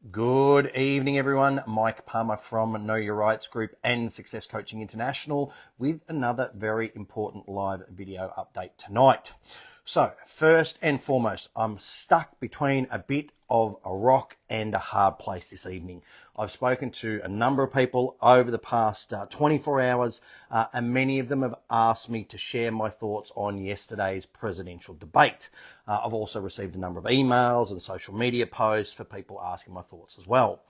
Good evening, everyone. Mike Palmer from Know Your Rights Group and Success Coaching International with another very important live video update tonight. So first and foremost, I'm stuck between a bit of a rock and a hard place this evening. I've spoken to a number of people over the past 24 hours, and many of them have asked me to share my thoughts on yesterday's presidential debate. I've also received a number of emails and social media posts for people asking my thoughts as well.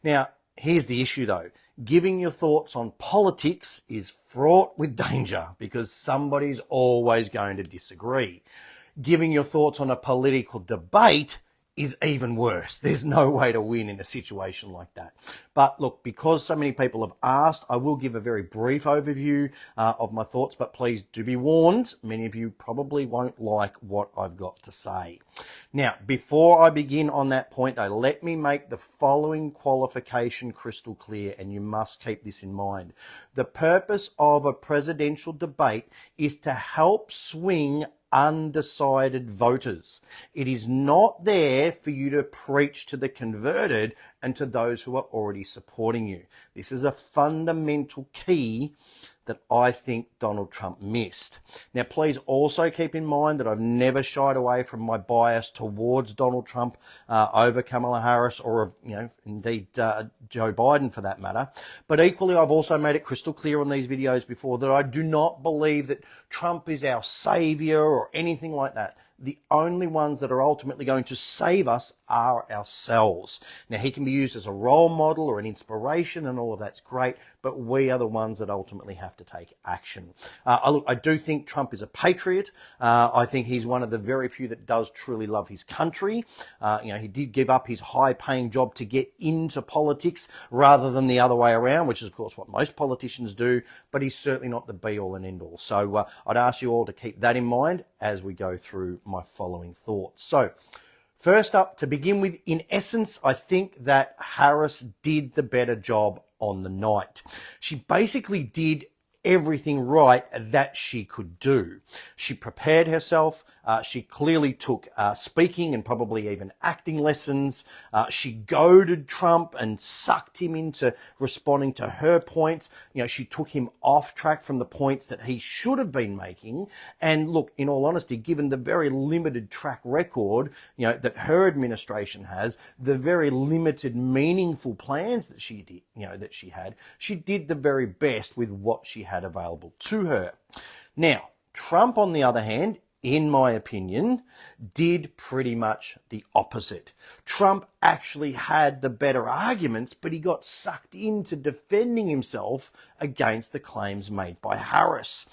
Now, here's the issue though. Giving your thoughts on politics is fraught with danger because somebody's always going to disagree. Giving your thoughts on a political debate is even worse. There's no way to win in a situation like that. But look, because so many people have asked, I will give a very brief overview of my thoughts, but please do be warned, many of you probably won't like what I've got to say. Now, before I begin on that point though, let me make the following qualification crystal clear, and you must keep this in mind. The purpose of a presidential debate is to help swing undecided voters. It is not there for you to preach to the converted and to those who are already supporting you. This is a fundamental key that I think Donald Trump missed. Now, please also keep in mind that I've never shied away from my bias towards Donald Trump over Kamala Harris or, indeed Joe Biden for that matter. But equally, I've also made it crystal clear on these videos before that I do not believe that Trump is our savior or anything like that. The only ones that are ultimately going to save us are ourselves. Now, he can be used as a role model or an inspiration, and all of that's great, but we are the ones that ultimately have to take action. I do think Trump is a patriot. I think he's one of the very few that does truly love his country. He did give up his high-paying job to get into politics rather than the other way around, which is, of course, what most politicians do, but he's certainly not the be-all and end-all. So I'd ask you all to keep that in mind as we go through my following thoughts. So, first up, to begin with, in essence, I think that Harris did the better job on the night. She basically did everything right that she could do. She prepared herself. She clearly took speaking and probably even acting lessons. She goaded Trump and sucked him into responding to her points. She took him off track from the points that he should have been making. And look, in all honesty, given the very limited track record, that her administration has, the very limited meaningful plans that she did, that she had, she did the very best with what she had available to her. Now, Trump, on the other hand, in my opinion, did pretty much the opposite. Trump actually had the better arguments, but he got sucked into defending himself against the claims made by Harris.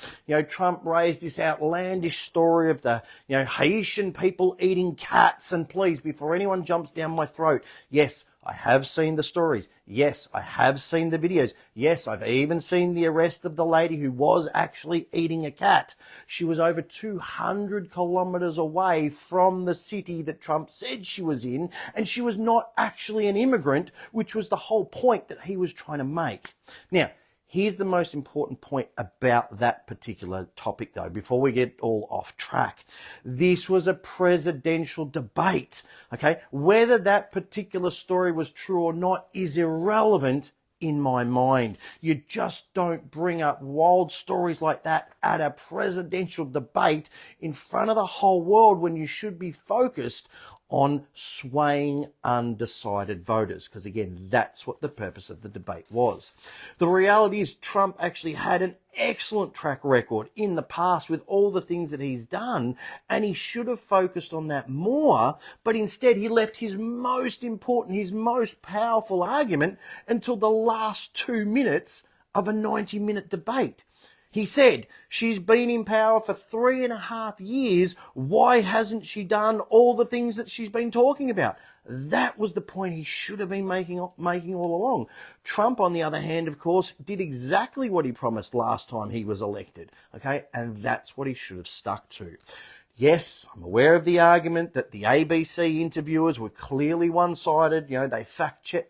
Trump raised this outlandish story of the, Haitian people eating cats. And please, before anyone jumps down my throat, yes, I have seen the stories. Yes, I have seen the videos. Yes, I've even seen the arrest of the lady who was actually eating a cat. She was over 200 kilometers away from the city that Trump said she was in, and she was not actually an immigrant, which was the whole point that he was trying to make. Now, here's the most important point about that particular topic, though, before we get all off track. This was a presidential debate, okay? Whether that particular story was true or not is irrelevant in my mind. You just don't bring up wild stories like that at a presidential debate in front of the whole world when you should be focused on swaying undecided voters, because again, that's what the purpose of the debate was. The reality is Trump actually had an excellent track record in the past with all the things that he's done, and he should have focused on that more, but instead he left his most important, his most powerful argument until the last 2 minutes of a 90-minute debate. He said, she's been in power for 3.5 years. Why hasn't she done all the things that she's been talking about? That was the point he should have been making all along. Trump, on the other hand, of course, did exactly what he promised last time he was elected. Okay, and that's what he should have stuck to. Yes, I'm aware of the argument that the ABC interviewers were clearly one-sided. They fact-checked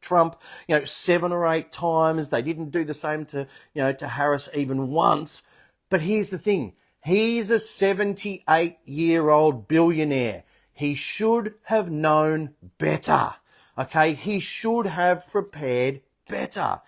Trump, 7 or 8 times. They didn't do the same to Harris even once. But here's the thing. He's a 78-year-old billionaire. He should have known better. Okay, he should have prepared better.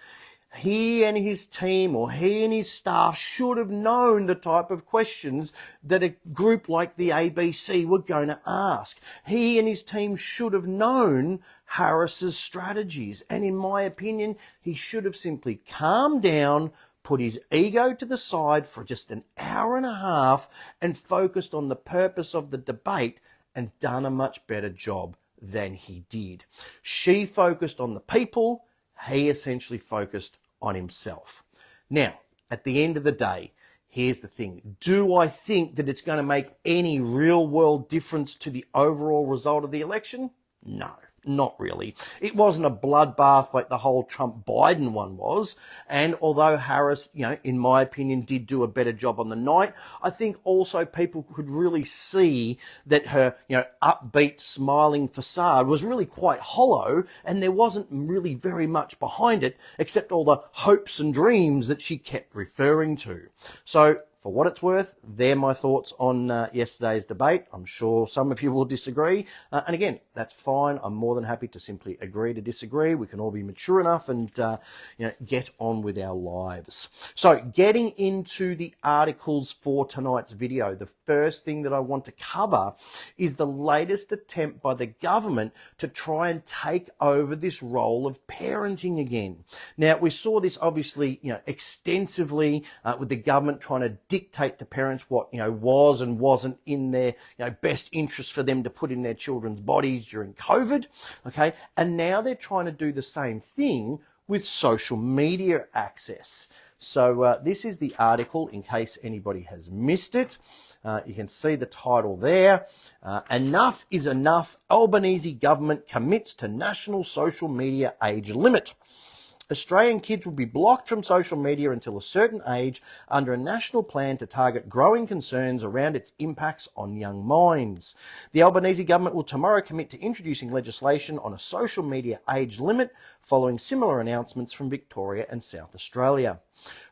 He and his team, or he and his staff, should have known the type of questions that a group like the ABC were going to ask. He and his team should have known Harris's strategies. And in my opinion, he should have simply calmed down, put his ego to the side for just an hour and a half and focused on the purpose of the debate and done a much better job than he did. She focused on the people. He essentially focused on himself. Now, at the end of the day, here's the thing. Do I think that it's going to make any real world difference to the overall result of the election? No. Not really. It wasn't a bloodbath like the whole Trump-Biden one was. And although Harris, in my opinion, did do a better job on the night, I think also people could really see that her, upbeat, smiling facade was really quite hollow, and there wasn't really very much behind it except all the hopes and dreams that she kept referring to. So, for what it's worth, they're my thoughts on yesterday's debate. I'm sure some of you will disagree. And again, that's fine. I'm more than happy to simply agree to disagree. We can all be mature enough and get on with our lives. So getting into the articles for tonight's video, the first thing that I want to cover is the latest attempt by the government to try and take over this role of parenting again. Now, we saw this obviously extensively with the government trying to dictate to parents what was and wasn't in their best interest for them to put in their children's bodies during COVID. Okay, and now they're trying to do the same thing with social media access. So this is the article in case anybody has missed it. You can see the title there. Enough is enough. Albanese government commits to national social media age limit. Australian kids will be blocked from social media until a certain age under a national plan to target growing concerns around its impacts on young minds. The Albanese government will tomorrow commit to introducing legislation on a social media age limit following similar announcements from Victoria and South Australia.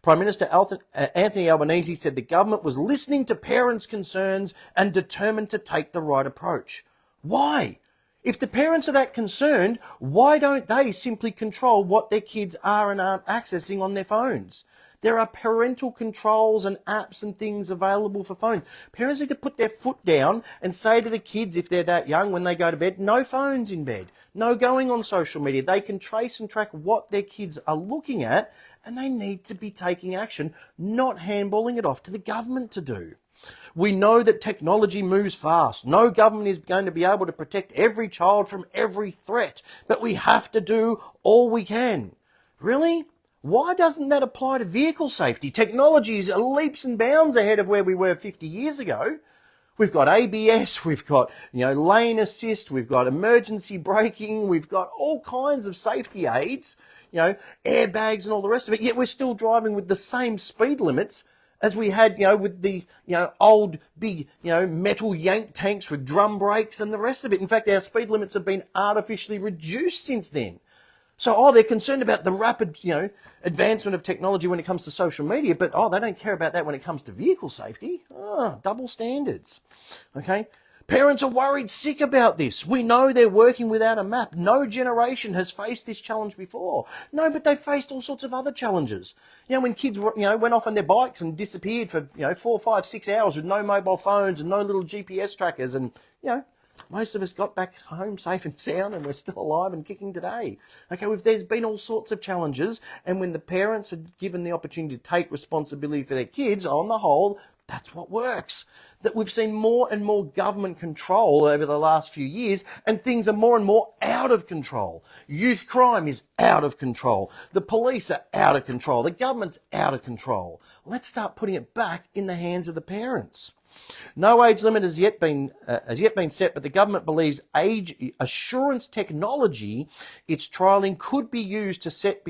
Prime Minister Anthony Albanese said the government was listening to parents' concerns and determined to take the right approach. Why? If the parents are that concerned, why don't they simply control what their kids are and aren't accessing on their phones? There are parental controls and apps and things available for phones. Parents need to put their foot down and say to the kids, if they're that young, when they go to bed, no phones in bed, no going on social media. They can trace and track what their kids are looking at, and they need to be taking action, not handballing it off to the government to do. We know that technology moves fast. No government is going to be able to protect every child from every threat, but we have to do all we can. Really? Why doesn't that apply to vehicle safety? Technology is leaps and bounds ahead of where we were 50 years ago. We've got ABS, we've got lane assist, we've got emergency braking, we've got all kinds of safety aids, airbags and all the rest of it, yet we're still driving with the same speed limits as we had, with the, old big, metal yank tanks with drum brakes and the rest of it. In fact, our speed limits have been artificially reduced since then. So, they're concerned about the rapid, advancement of technology when it comes to social media, but, they don't care about that when it comes to vehicle safety. Double standards. Okay? Parents are worried sick about this. We know they're working without a map. No generation has faced this challenge before. No, but they've faced all sorts of other challenges. When kids, went off on their bikes and disappeared for, 4, 5, 6 hours with no mobile phones and no little GPS trackers and, most of us got back home safe and sound and we're still alive and kicking today. Okay, there's been all sorts of challenges, and when the parents are given the opportunity to take responsibility for their kids, on the whole, that's what works. That we've seen more and more government control over the last few years, and things are more and more out of control. Youth crime is out of control. The police are out of control. The government's out of control. Let's start putting it back in the hands of the parents. No age limit has yet been set, but the government believes age assurance technology it's trialling could be used to set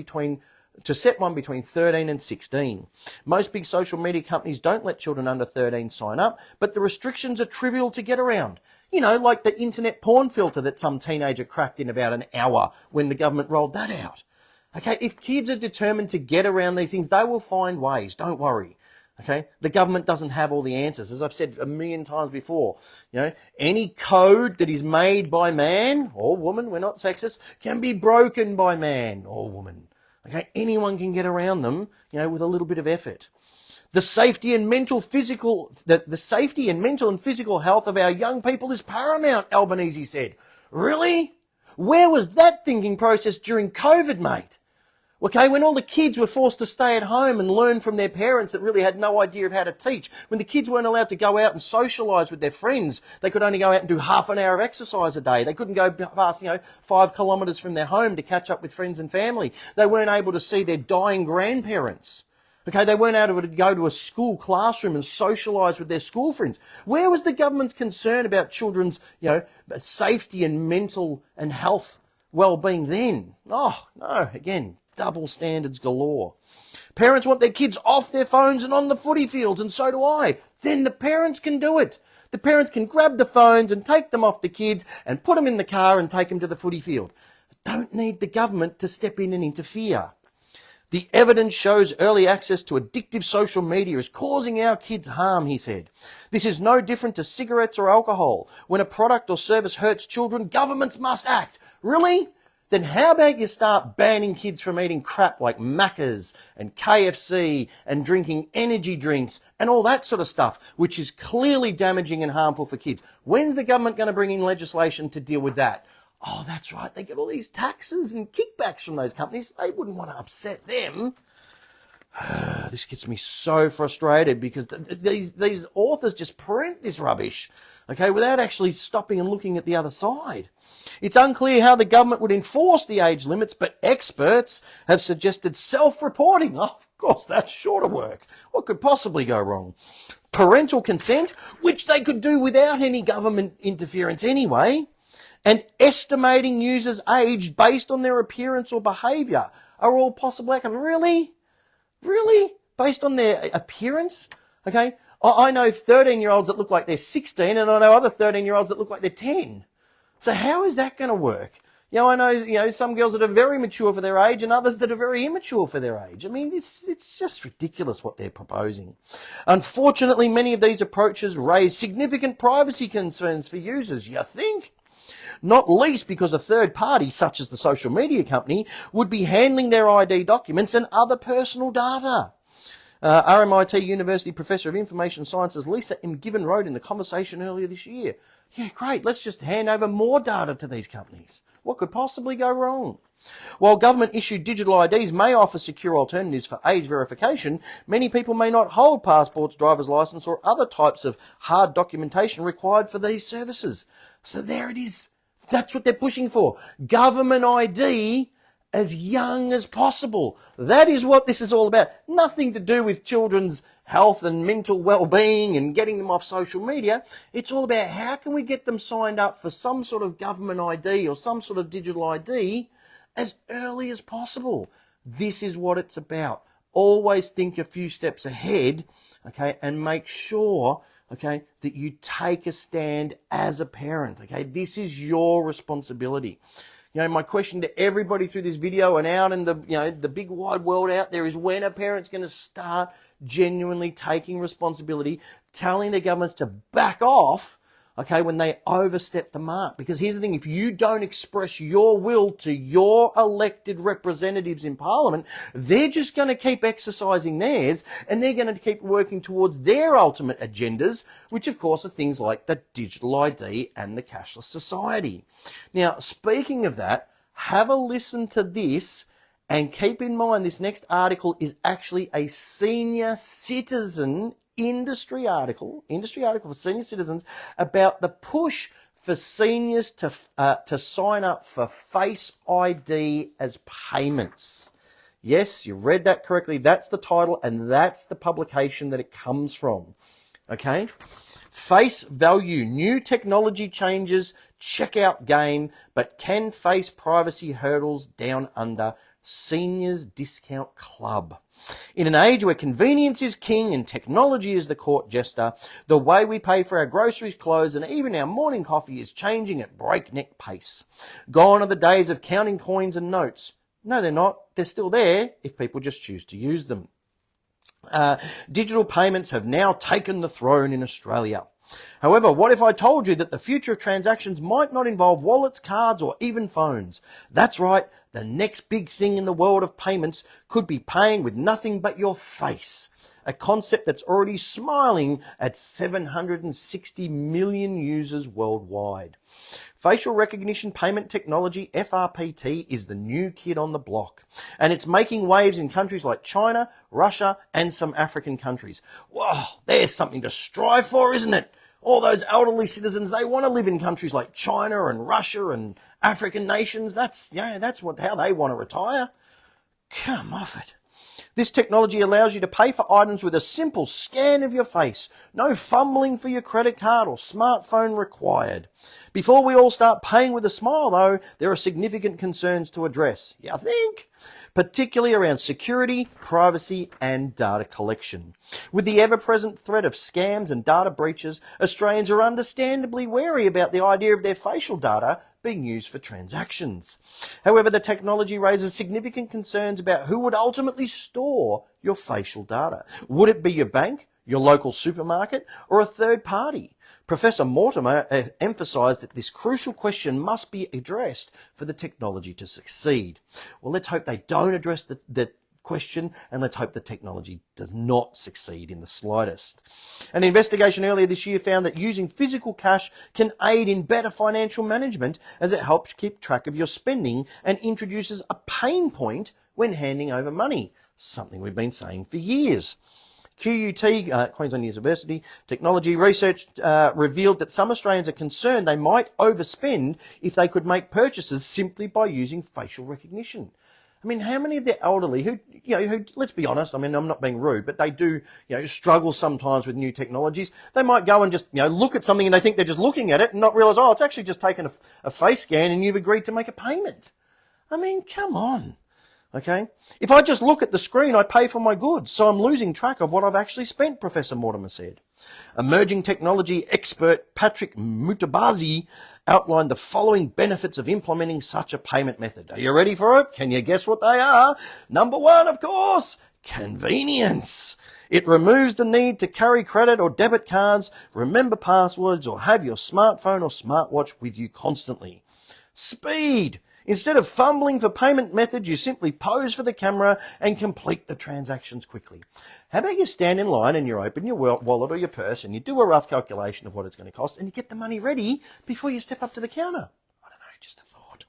one between 13 and 16. Most big social media companies don't let children under 13 sign up, but the restrictions are trivial to get around. Like the internet porn filter that some teenager cracked in about an hour when the government rolled that out. Okay, if kids are determined to get around these things, they will find ways, don't worry. Okay, the government doesn't have all the answers. As I've said a million times before, any code that is made by man or woman, we're not sexist, can be broken by man or woman. Okay, anyone can get around them, with a little bit of effort. The safety and mental and physical health of our young people is paramount, Albanese said. Really? Where was that thinking process during COVID, mate? Okay, when all the kids were forced to stay at home and learn from their parents that really had no idea of how to teach, when the kids weren't allowed to go out and socialise with their friends, they could only go out and do half an hour of exercise a day. They couldn't go past, 5 kilometres from their home to catch up with friends and family. They weren't able to see their dying grandparents. Okay, they weren't able to go to a school classroom and socialise with their school friends. Where was the government's concern about children's, safety and mental and health well-being then? Oh, no, again, double standards galore. Parents want their kids off their phones and on the footy fields, and so do I. Then the parents can do it. The parents can grab the phones and take them off the kids and put them in the car and take them to the footy field. Don't need the government to step in and interfere. The evidence shows early access to addictive social media is causing our kids harm, he said. This is no different to cigarettes or alcohol. When a product or service hurts children, governments must act. Really? Then how about you start banning kids from eating crap like Macca's and KFC and drinking energy drinks and all that sort of stuff, which is clearly damaging and harmful for kids. When's the government going to bring in legislation to deal with that? Oh, that's right. They get all these taxes and kickbacks from those companies. They wouldn't want to upset them. This gets me so frustrated because these authors just print this rubbish, okay, without actually stopping and looking at the other side. It's unclear how the government would enforce the age limits, but experts have suggested self-reporting. Oh, of course, that's sure to work. What could possibly go wrong? Parental consent, which they could do without any government interference anyway, and estimating users' age based on their appearance or behaviour are all possible outcomes. Really? Really? Based on their appearance? Okay. I know 13-year-olds that look like they're 16, and I know other 13-year-olds that look like they're 10. So how is that going to work? I know, some girls that are very mature for their age and others that are very immature for their age. I mean, it's just ridiculous what they're proposing. Unfortunately, many of these approaches raise significant privacy concerns for users, you think? Not least because a third party, such as the social media company, would be handling their ID documents and other personal data. RMIT University Professor of Information Sciences Lisa M. Given wrote in the Conversation earlier this year, yeah, great, let's just hand over more data to these companies. What could possibly go wrong? While government-issued digital IDs may offer secure alternatives for age verification, many people may not hold passports, driver's license, or other types of hard documentation required for these services. So there it is. That's what they're pushing for. Government ID as young as possible. That is what this is all about. Nothing to do with children's health and mental well-being and getting them off social media. It's all about how can we get them signed up for some sort of government ID or some sort of digital ID as early as possible. This is what it's about. Always think a few steps ahead, okay, and make sure, okay, that you take a stand as a parent, okay? This is your responsibility. My question to everybody through this video and out in the, the big wide world out there is, when are parents going to start genuinely taking responsibility, telling their governments to back off, okay, when they overstep the mark? Because here's the thing, if you don't express your will to your elected representatives in Parliament, they're just going to keep exercising theirs, and they're going to keep working towards their ultimate agendas, which of course are things like the digital ID and the cashless society. Now, speaking of that, have a listen to this, and keep in mind this next article is actually a senior citizen industry article for senior citizens about the push for seniors to sign up for Face ID as payments. Yes, you read that correctly. That's the title, and that's the publication that it comes from. Okay? Face value. New technology changes checkout game, but can face privacy hurdles down under. Seniors Discount Club. In an age where convenience is king and technology is the court jester, the way we pay for our groceries, clothes, and even our morning coffee is changing at breakneck pace. Gone are the days of counting coins and notes. No, they're not. They're still there if people just choose to use them. Digital payments have now taken the throne in Australia. However, what if I told you that the future of transactions might not involve wallets, cards, or even phones? That's right, the next big thing in the world of payments could be paying with nothing but your face, a concept that's already smiling at 760 million users worldwide. Facial recognition payment technology, FRPT, is the new kid on the block, and it's making waves in countries like China, Russia, and some African countries. Whoa, there's something to strive for, isn't it? All those elderly citizens, they want to live in countries like China and Russia and African nations. That's how they want to retire. Come off it. This technology allows you to pay for items with a simple scan of your face. No fumbling for your credit card or smartphone required. Before we all start paying with a smile, though, there are significant concerns to address. Yeah, I think. Particularly around security, privacy, and data collection. With the ever-present threat of scams and data breaches, Australians are understandably wary about the idea of their facial data being used for transactions. However, the technology raises significant concerns about who would ultimately store your facial data. Would it be your bank, your local supermarket, or a third party? Professor Mortimer emphasised that this crucial question must be addressed for the technology to succeed. Well, let's hope they don't address the question, and let's hope the technology does not succeed in the slightest. An investigation earlier this year found that using physical cash can aid in better financial management, as it helps keep track of your spending and introduces a pain point when handing over money, something we've been saying for years. QUT, Queensland University Technology Research, revealed that some Australians are concerned they might overspend if they could make purchases simply by using facial recognition. I mean, how many of the elderly who, let's be honest, I mean, I'm not being rude, but they do, struggle sometimes with new technologies. They might go and just, look at something and they think they're just looking at it and not realise, it's actually just taken a face scan and you've agreed to make a payment. I mean, come on. Okay? If I just look at the screen, I pay for my goods, so I'm losing track of what I've actually spent, Professor Mortimer said. Emerging technology expert Patrick Mutabazi outlined the following benefits of implementing such a payment method. Are you ready for it? Can you guess what they are? Number one, of course, convenience. It removes the need to carry credit or debit cards, remember passwords, or have your smartphone or smartwatch with you constantly. Speed. Instead of fumbling for payment methods, you simply pose for the camera and complete the transactions quickly. How about you stand in line and you open your wallet or your purse and you do a rough calculation of what it's going to cost and you get the money ready before you step up to the counter? I don't know, just a thought.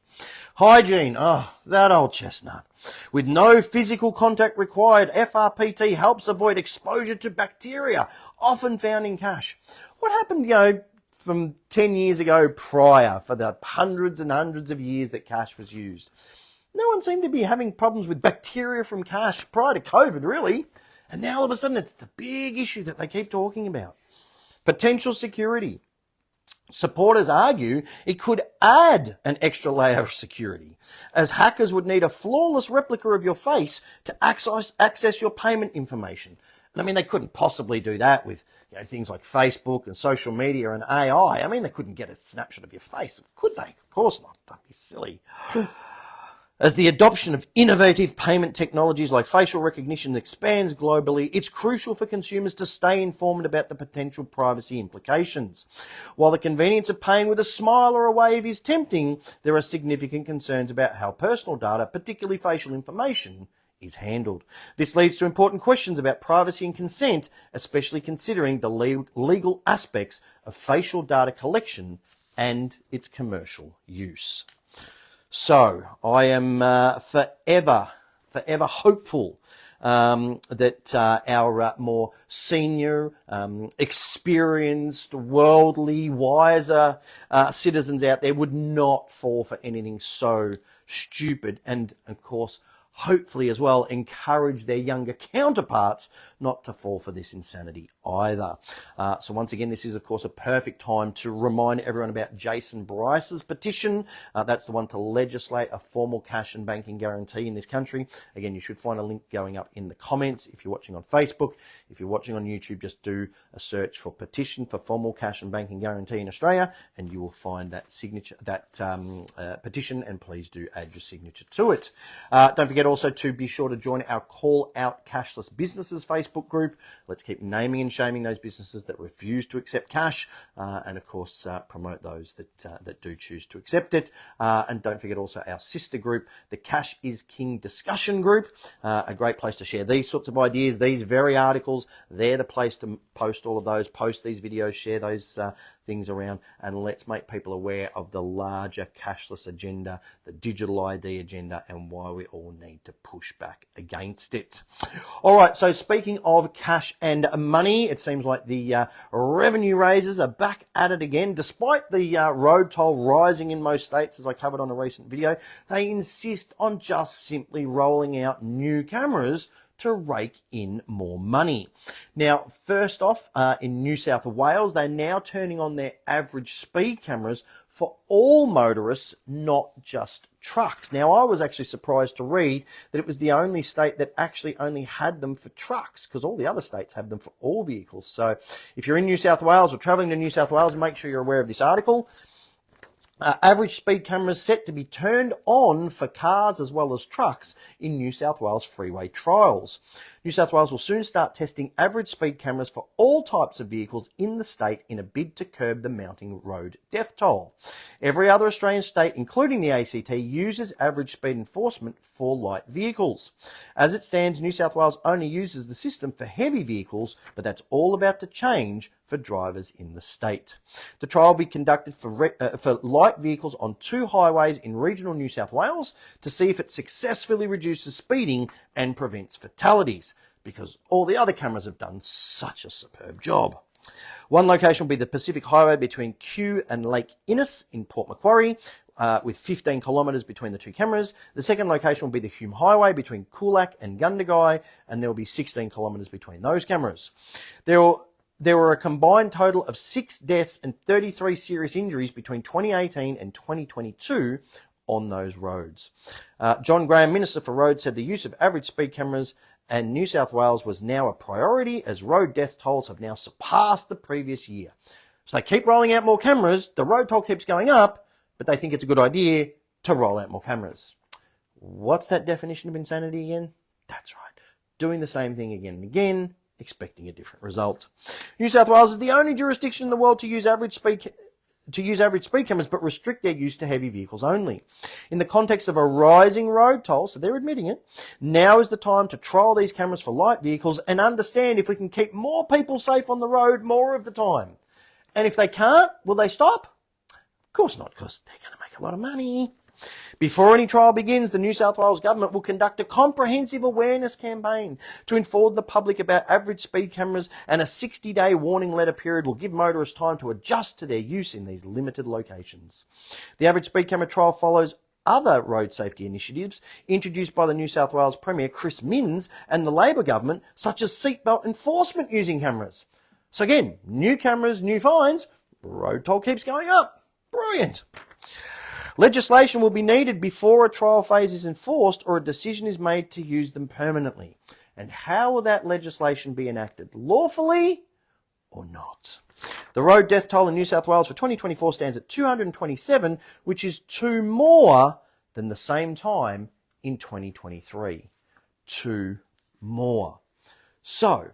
Hygiene. That old chestnut. With no physical contact required, FRPT helps avoid exposure to bacteria, often found in cash. What happened, from 10 years ago prior, for the hundreds and hundreds of years that cash was used? No one seemed to be having problems with bacteria from cash prior to COVID, really. And now all of a sudden it's the big issue that they keep talking about. Potential security. Supporters argue it could add an extra layer of security, as hackers would need a flawless replica of your face to access your payment information. And I mean, they couldn't possibly do that with things like Facebook and social media and AI. I mean, they couldn't get a snapshot of your face, could they? Of course not. Don't be silly. As the adoption of innovative payment technologies like facial recognition expands globally, it's crucial for consumers to stay informed about the potential privacy implications. While the convenience of paying with a smile or a wave is tempting, there are significant concerns about how personal data, particularly facial information, is handled. This leads to important questions about privacy and consent, especially considering the legal aspects of facial data collection and its commercial use. So I am forever hopeful that our more senior, experienced, worldly, wiser citizens out there would not fall for anything so stupid, and of course hopefully as well encourage their younger counterparts not to fall for this insanity either. So once again, this is of course a perfect time to remind everyone about Jason Bryce's petition. That's the one to legislate a formal cash and banking guarantee in this country. Again, you should find a link going up in the comments if you're watching on Facebook. If you're watching on YouTube, just do a search for petition for formal cash and banking guarantee in Australia and you will find that signature, petition, and please do add your signature to it. Don't forget also to be sure to join our Call Out Cashless Businesses Facebook Facebook group. Let's keep naming and shaming those businesses that refuse to accept cash, and of course promote those that do choose to accept it. And don't forget also our sister group, the Cash is King discussion group, a great place to share these sorts of ideas, these very articles. They're the place to post all of those, post these videos, share those things around, and let's make people aware of the larger cashless agenda, the digital ID agenda, and why we all need to push back against it. All right, so speaking of cash and money, it seems like the revenue raisers are back at it again. Despite the road toll rising in most states, as I covered on a recent video, they insist on just simply rolling out new cameras to rake in more money. Now, first off, in New South Wales, they're now turning on their average speed cameras for all motorists, not just trucks. Now, I was actually surprised to read that it was the only state that actually only had them for trucks, because all the other states have them for all vehicles. So if you're in New South Wales or traveling to New South Wales, make sure you're aware of this article. Average speed cameras set to be turned on for cars as well as trucks in New South Wales freeway trials. New South Wales will soon start testing average speed cameras for all types of vehicles in the state in a bid to curb the mounting road death toll. Every other Australian state, including the ACT, uses average speed enforcement for light vehicles. As it stands, New South Wales only uses the system for heavy vehicles, but that's all about to change for drivers in the state. The trial will be conducted for light vehicles on 2 highways in regional New South Wales to see if it successfully reduces speeding and prevents fatalities, because all the other cameras have done such a superb job. One location will be the Pacific Highway between Kew and Lake Innes in Port Macquarie, with 15 kilometres between the 2 cameras. The second location will be the Hume Highway between Coolac and Gundagai, and there will be 16 kilometres between those cameras. There were a combined total of 6 deaths and 33 serious injuries between 2018 and 2022 on those roads. John Graham, Minister for Roads, said the use of average speed cameras and New South Wales was now a priority as road death tolls have now surpassed the previous year. So they keep rolling out more cameras, the road toll keeps going up, but they think it's a good idea to roll out more cameras. What's that definition of insanity again? That's right. Doing the same thing again and again, expecting a different result. New South Wales is the only jurisdiction in the world to use average speed cameras, but restrict their use to heavy vehicles only. In the context of a rising road toll, so they're admitting it, now is the time to trial these cameras for light vehicles and understand if we can keep more people safe on the road more of the time. And if they can't, will they stop? Of course not, because they're going to make a lot of money. Before any trial begins, the New South Wales government will conduct a comprehensive awareness campaign to inform the public about average speed cameras, and a 60-day warning letter period will give motorists time to adjust to their use in these limited locations. The average speed camera trial follows other road safety initiatives introduced by the New South Wales Premier Chris Minns and the Labor government, such as seatbelt enforcement using cameras. So again, new cameras, new fines, road toll keeps going up. Brilliant. Legislation will be needed before a trial phase is enforced or a decision is made to use them permanently. And how will that legislation be enacted? Lawfully or not? The road death toll in New South Wales for 2024 stands at 227, which is 2 more than the same time in 2023. 2 more. So,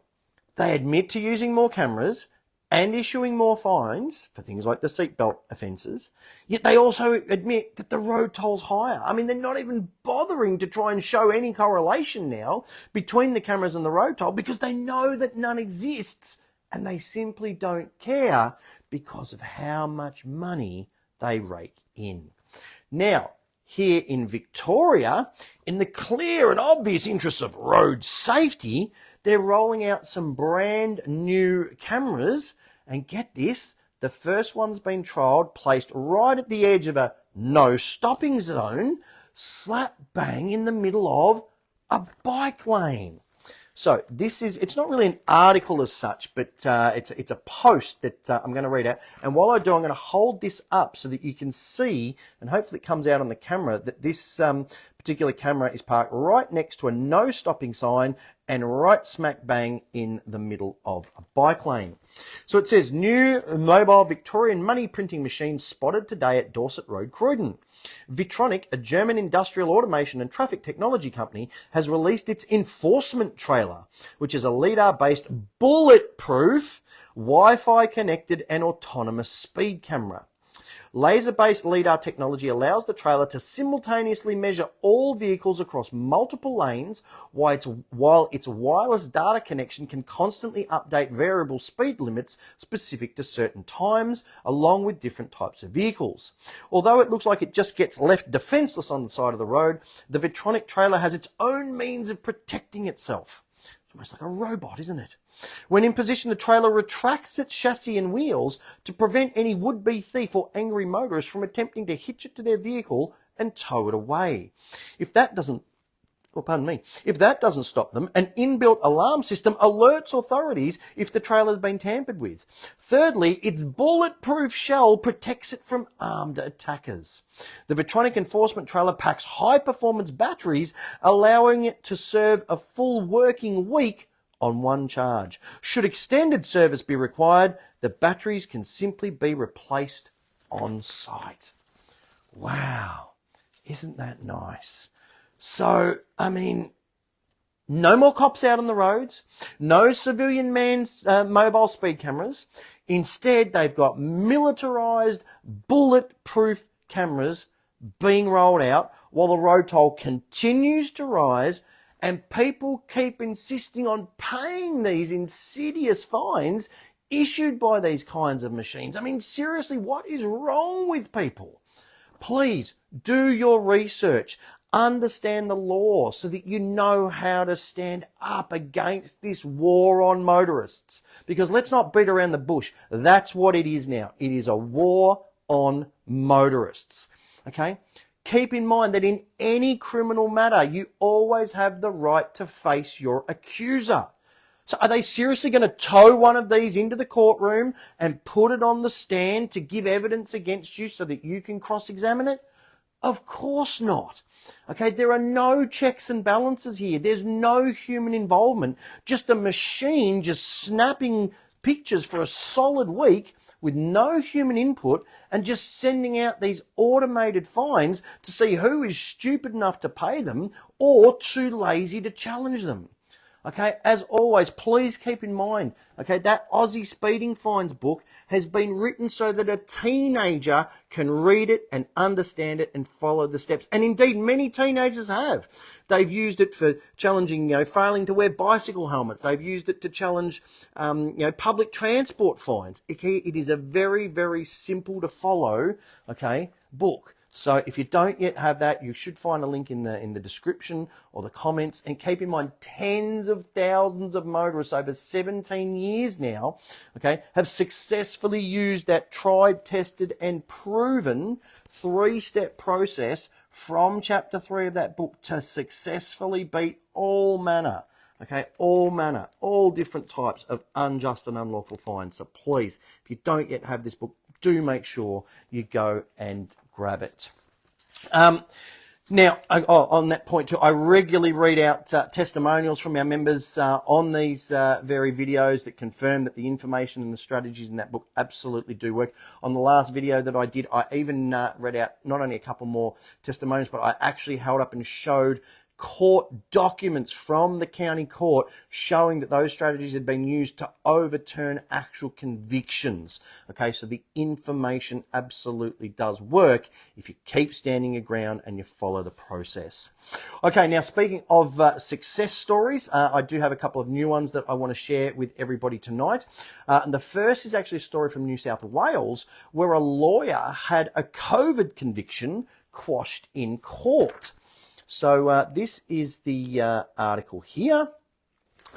they admit to using more cameras and issuing more fines for things like the seatbelt offences, yet they also admit that the road toll's higher. I mean, they're not even bothering to try and show any correlation now between the cameras and the road toll, because they know that none exists, and they simply don't care because of how much money they rake in. Now, here in Victoria, in the clear and obvious interests of road safety, they're rolling out some brand new cameras. And get this, the first one's been trialled, placed right at the edge of a no stopping zone, slap bang in the middle of a bike lane. So this is, it's not really an article as such, but it's a post that I'm going to read out. And while I do, I'm going to hold this up so that you can see, and hopefully it comes out on the camera, that this particular camera is parked right next to a no stopping sign and right smack bang in the middle of a bike lane. So it says, new mobile Victorian money printing machine spotted today at Dorset Road, Croydon. Vitronic, a German industrial automation and traffic technology company, has released its enforcement trailer, which is a LiDAR-based bulletproof, Wi-Fi connected and autonomous speed camera. Laser-based LiDAR technology allows the trailer to simultaneously measure all vehicles across multiple lanes, while its wireless data connection can constantly update variable speed limits specific to certain times, along with different types of vehicles. Although it looks like it just gets left defenseless on the side of the road, the Vitronic trailer has its own means of protecting itself. It's almost like a robot, isn't it? When in position, the trailer retracts its chassis and wheels to prevent any would-be thief or angry motorist from attempting to hitch it to their vehicle and tow it away. If that doesn't stop them, an inbuilt alarm system alerts authorities if the trailer's been tampered with. Thirdly, its bulletproof shell protects it from armed attackers. The Vitronic enforcement trailer packs high-performance batteries, allowing it to serve a full working week on one charge. Should extended service be required, the batteries can simply be replaced on site. Wow, isn't that nice? So, I mean, no more cops out on the roads, no civilian manned mobile speed cameras. Instead, they've got militarized, bulletproof cameras being rolled out while the road toll continues to rise, and people keep insisting on paying these insidious fines issued by these kinds of machines. I mean, seriously, what is wrong with people? Please do your research. Understand the law so that you know how to stand up against this war on motorists. Because let's not beat around the bush. That's what it is now. It is a war on motorists. Okay? Keep in mind that in any criminal matter, you always have the right to face your accuser. So are they seriously going to tow one of these into the courtroom and put it on the stand to give evidence against you so that you can cross-examine it? Of course not. Okay, there are no checks and balances here. There's no human involvement. Just a machine just snapping pictures for a solid week with no human input and just sending out these automated fines to see who is stupid enough to pay them or too lazy to challenge them. Okay, as always, please keep in mind, okay, that Aussie speeding fines book has been written so that a teenager can read it and understand it and follow the steps. And indeed, many teenagers have. They've used it for challenging, failing to wear bicycle helmets. They've used it to challenge, public transport fines. It is a very, very simple to follow, okay, book. So if you don't yet have that, you should find a link in the description or the comments. And keep in mind, tens of thousands of motorists over 17 years now, okay, have successfully used that tried, tested and proven 3-step process from chapter 3 of that book to successfully beat all manner, all different types of unjust and unlawful fines. So please, if you don't yet have this book, do make sure you go and grab it. Now, on that point too, I regularly read out testimonials from our members on these very videos that confirm that the information and the strategies in that book absolutely do work. On the last video that I did, I even read out not only a couple more testimonials, but I actually held up and showed court documents from the county court showing that those strategies had been used to overturn actual convictions. Okay, so the information absolutely does work if you keep standing your ground and you follow the process. Okay, now speaking of success stories, I do have a couple of new ones that I want to share with everybody tonight. And the first is actually a story from New South Wales where a lawyer had a COVID conviction quashed in court. So this is the article here,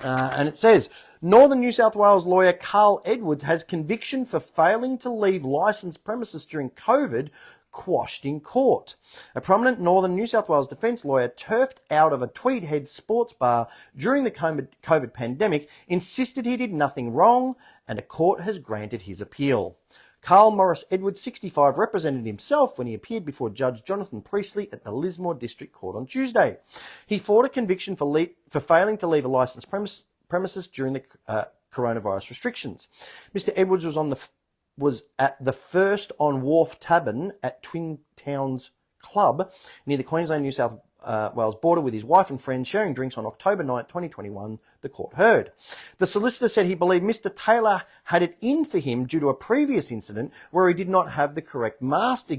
and it says, Northern New South Wales lawyer Carl Edwards has conviction for failing to leave licensed premises during COVID quashed in court. A prominent Northern New South Wales defence lawyer turfed out of a Tweed Head sports bar during the COVID pandemic insisted he did nothing wrong, and a court has granted his appeal. Carl Morris Edwards, 65, represented himself when he appeared before Judge Jonathan Priestley at the Lismore District Court on Tuesday. He fought a conviction for failing to leave a licensed premises during the coronavirus restrictions. Mr. Edwards was at the First on Wharf Tavern at Twin Towns Club near the Queensland-New South Wales border with his wife and friends sharing drinks on October 9, 2021, the court heard. The solicitor said he believed Mr. Taylor had it in for him due to a previous incident where he did not have the correct mask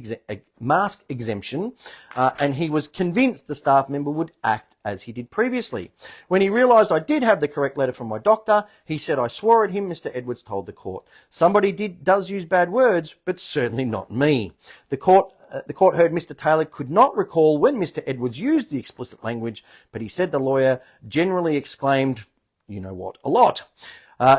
exemption, and he was convinced the staff member would act as he did previously. When he realised I did have the correct letter from my doctor, he said I swore at him, Mr. Edwards told the court. Somebody does use bad words, but certainly not me. The court heard Mr. Taylor could not recall when Mr. Edwards used the explicit language, but he said the lawyer generally exclaimed, "You know what, a lot."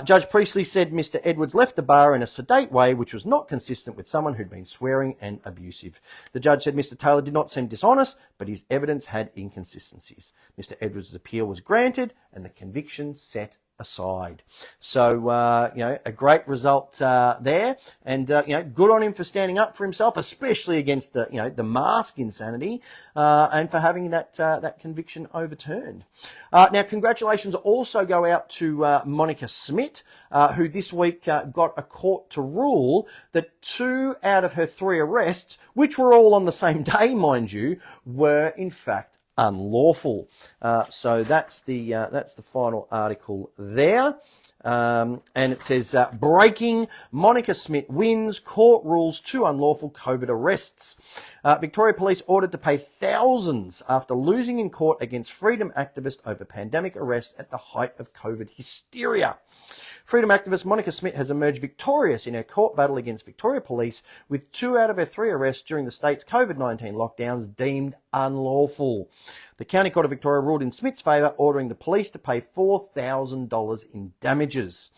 Judge Priestley said Mr. Edwards left the bar in a sedate way, which was not consistent with someone who'd been swearing and abusive. The judge said Mr. Taylor did not seem dishonest, but his evidence had inconsistencies. Mr. Edwards' appeal was granted and the conviction set aside. So, a great result there, and good on him for standing up for himself, especially against the mask insanity, and for having that conviction overturned. Now, congratulations also go out to Monica Smith, who this week got a court to rule that 2 out of her 3 arrests, which were all on the same day, mind you, were in fact unlawful. So that's the final article there. And it says, breaking, Monica Smith wins, court rules 2 unlawful COVID arrests. Victoria Police ordered to pay thousands after losing in court against freedom activists over pandemic arrests at the height of COVID hysteria. Freedom activist Monica Smith has emerged victorious in her court battle against Victoria Police, with 2 out of her 3 arrests during the state's COVID-19 lockdowns deemed unlawful. The County Court of Victoria ruled in Smith's favour, ordering the police to pay $4,000 in damages.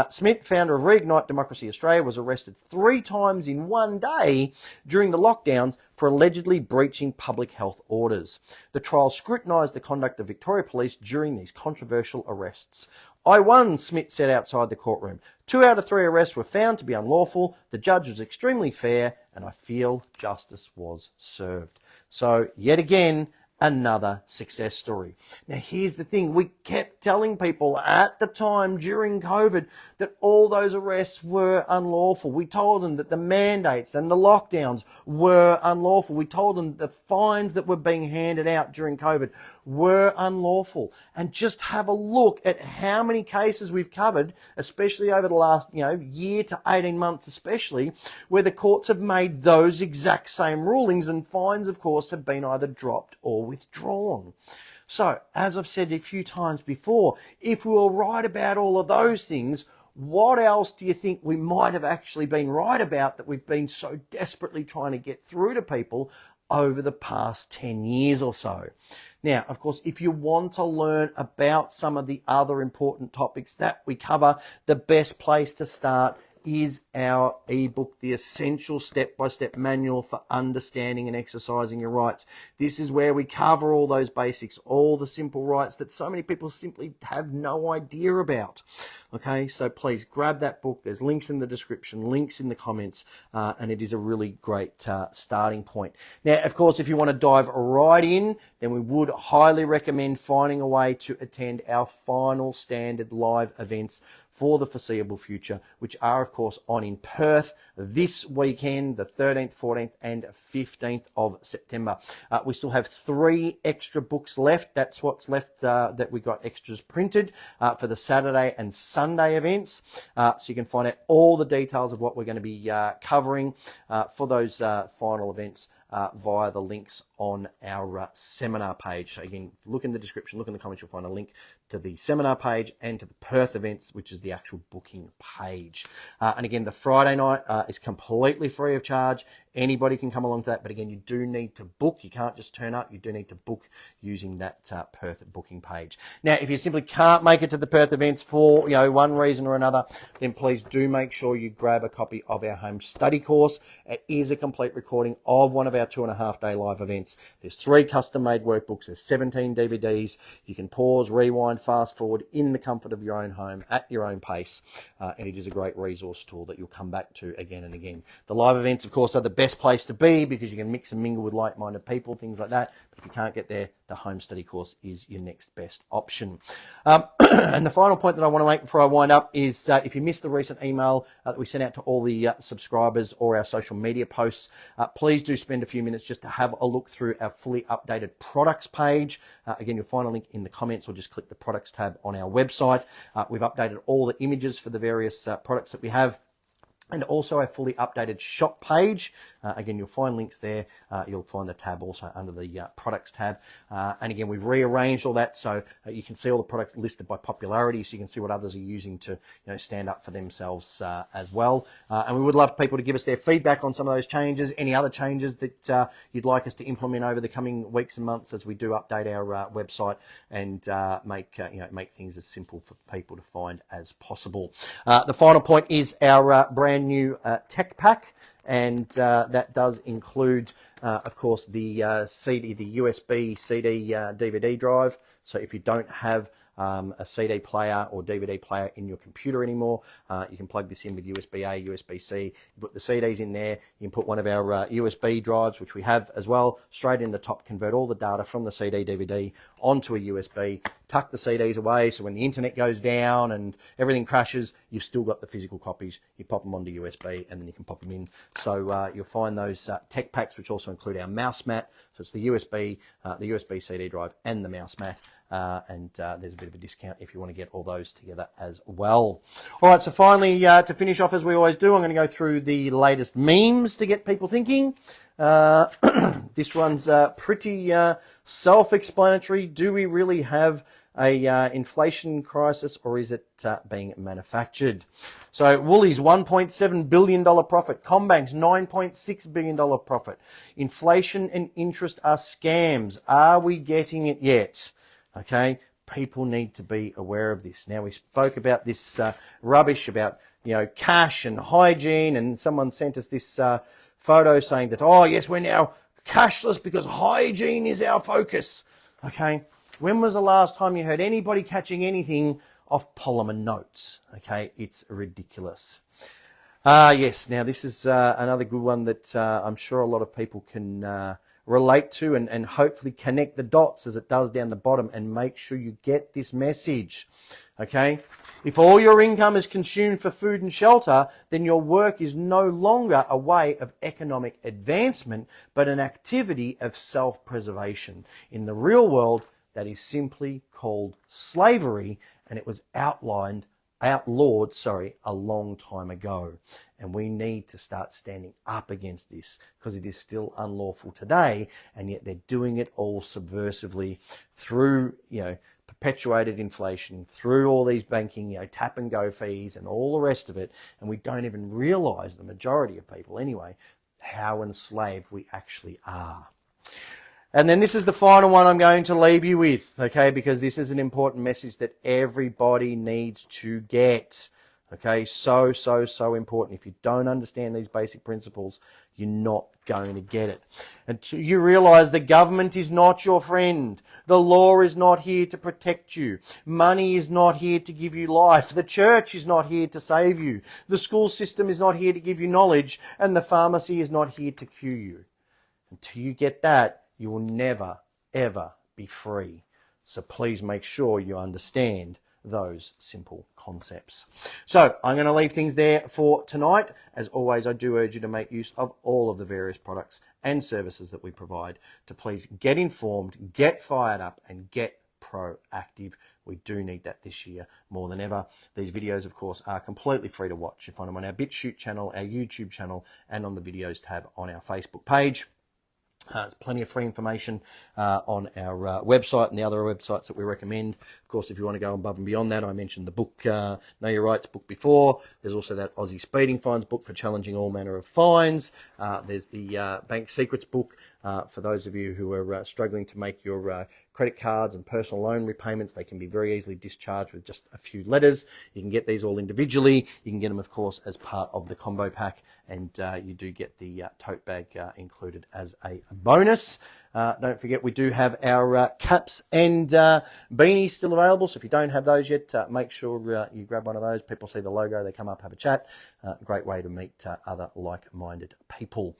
Smith, founder of Reignite Democracy Australia, was arrested 3 times in one day during the lockdowns for allegedly breaching public health orders. The trial scrutinised the conduct of Victoria Police during these controversial arrests. I won, Smith said outside the courtroom. 2 out of 3 arrests were found to be unlawful. The judge was extremely fair, and I feel justice was served. So, yet again, another success story. Now, here's the thing. We kept telling people at the time during COVID that all those arrests were unlawful. We told them that the mandates and the lockdowns were unlawful. We told them the fines that were being handed out during COVID were unlawful. And just have a look at how many cases we've covered, especially over the last, year to 18 months especially, where the courts have made those exact same rulings, and fines, of course, have been either dropped or withdrawn. So, as I've said a few times before, if we were right about all of those things, what else do you think we might have actually been right about that we've been so desperately trying to get through to people over the past 10 years or so? Now, of course, if you want to learn about some of the other important topics that we cover, the best place to start is our ebook, The Essential Step-by-Step Manual for Understanding and Exercising Your Rights. This is where we cover all those basics, all the simple rights that so many people simply have no idea about. Okay, so please grab that book. There's links in the description, links in the comments, and it is a really great starting point. Now, of course, if you want to dive right in, then we would highly recommend finding a way to attend our final standard live events for the foreseeable future, which are, of course, on in Perth this weekend, the 13th, 14th and 15th of September. We still have 3 extra books left. That's what's left that we got extras printed for the Saturday and Sunday events. So you can find out all the details of what we're going to be covering for those final events via the links on our seminar page. So again, look in the description, look in the comments, you'll find a link to the seminar page and to the Perth events, which is the actual booking page. And again, the Friday night is completely free of charge. Anybody can come along to that, but again, you do need to book. You can't just turn up. You do need to book using that Perth booking page. Now, if you simply can't make it to the Perth events for one reason or another, then please do make sure you grab a copy of our home study course. It is a complete recording of one of our 2.5-day live events. There's 3 custom-made workbooks. There's 17 DVDs. You can pause, rewind, fast forward in the comfort of your own home at your own pace, and it is a great resource tool that you'll come back to again and again. The live events, of course, are the best place to be because you can mix and mingle with like-minded people, things like that. But if you can't get there, the home study course is your next best option. And the final point that I want to make before I wind up is if you missed the recent email that we sent out to all the subscribers or our social media posts, please do spend a few minutes just to have a look through our fully updated products page. Again, you'll find a link in the comments or just click the products tab on our website. We've updated all the images for the various products that we have, and also a fully updated shop page. Again, you'll find links there. You'll find the tab also under the products tab. And again, we've rearranged all that so you can see all the products listed by popularity, so you can see what others are using to stand up for themselves as well. And we would love people to give us their feedback on some of those changes, any other changes that you'd like us to implement over the coming weeks and months as we do update our website and make things as simple for people to find as possible. The final point is our brand new tech pack, and that does include of course the CD, the USB CD DVD drive. So if you don't have a CD player or DVD player in your computer anymore, you can plug this in with USB-A, USB-C, you put the CDs in there, you can put one of our USB drives, which we have as well, straight in the top, convert all the data from the CD, DVD onto a USB, tuck the CDs away, so when the internet goes down and everything crashes, you've still got the physical copies. You pop them onto USB and then you can pop them in. So you'll find those tech packs, which also include our mouse mat. So it's the USB CD drive and the mouse mat. And there's a bit of a discount if you want to get all those together as well. All right, so finally, to finish off as we always do, I'm going to go through the latest memes to get people thinking. This one's pretty self-explanatory. Do we really have a inflation crisis, or is it being manufactured? So Woolies, $1.7 billion profit. Combank's $9.6 billion profit. Inflation and interest are scams. Are we getting it yet? Okay, people need to be aware of this. Now, we spoke about this rubbish about, cash and hygiene, and someone sent us this photo saying that, oh, yes, we're now cashless because hygiene is our focus. Okay, when was the last time you heard anybody catching anything off polymer notes? Okay, it's ridiculous. Yes, now this is another good one that I'm sure a lot of people can relate to and hopefully connect the dots as it does down the bottom, and make sure you get this message. Okay, if all your income is consumed for food and shelter, then your work is no longer a way of economic advancement, but an activity of self-preservation. In the real world, that is simply called slavery, and it was outlawed a long time ago. And we need to start standing up against this, because it is still unlawful today, and yet they're doing it all subversively through, perpetuated inflation, through all these banking, tap and go fees and all the rest of it. And we don't even realize, the majority of people anyway, how enslaved we actually are. And then this is the final one I'm going to leave you with, okay, because this is an important message that everybody needs to get. Okay, so important. If you don't understand these basic principles, you're not going to get it. Until you realize the government is not your friend. The law is not here to protect you. Money is not here to give you life. The church is not here to save you. The school system is not here to give you knowledge. And the pharmacy is not here to cure you. Until you get that, you will never, ever be free. So please make sure you understand those simple concepts. So I'm going to leave things there for tonight. As always, I do urge you to make use of all of the various products and services that we provide to please get informed, get fired up, and get proactive. We do need that this year more than ever. These videos, of course, are completely free to watch. You find them on our BitChute channel, our YouTube channel, and on the videos tab on our Facebook page. There's plenty of free information on our website and the other websites that we recommend. Of course, if you want to go above and beyond that, I mentioned the book, Know Your Rights book before. There's also that Aussie Speeding Fines book for challenging all manner of fines. There's the Bank Secrets book for those of you who are struggling to make your credit cards and personal loan repayments. They can be very easily discharged with just a few letters. You can get these all individually. You can get them, of course, as part of the combo pack, and you do get the tote bag included as a bonus. Don't forget we do have our caps and beanies still available. So if you don't have those yet, make sure you grab one of those. People see the logo, they come up, have a chat. Great way to meet other like-minded people.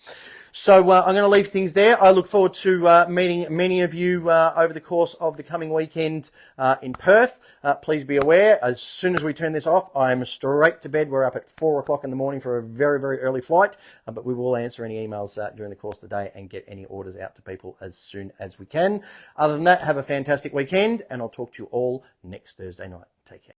So I'm going to leave things there. I look forward to meeting many of you over the course of the coming weekend in Perth. Please be aware, as soon as we turn this off, I'm straight to bed. We're up at 4 o'clock in the morning for a very, very early flight, but we will answer any emails during the course of the day and get any orders out to people as soon as we can. Other than that, have a fantastic weekend, and I'll talk to you all next Thursday night. Take care.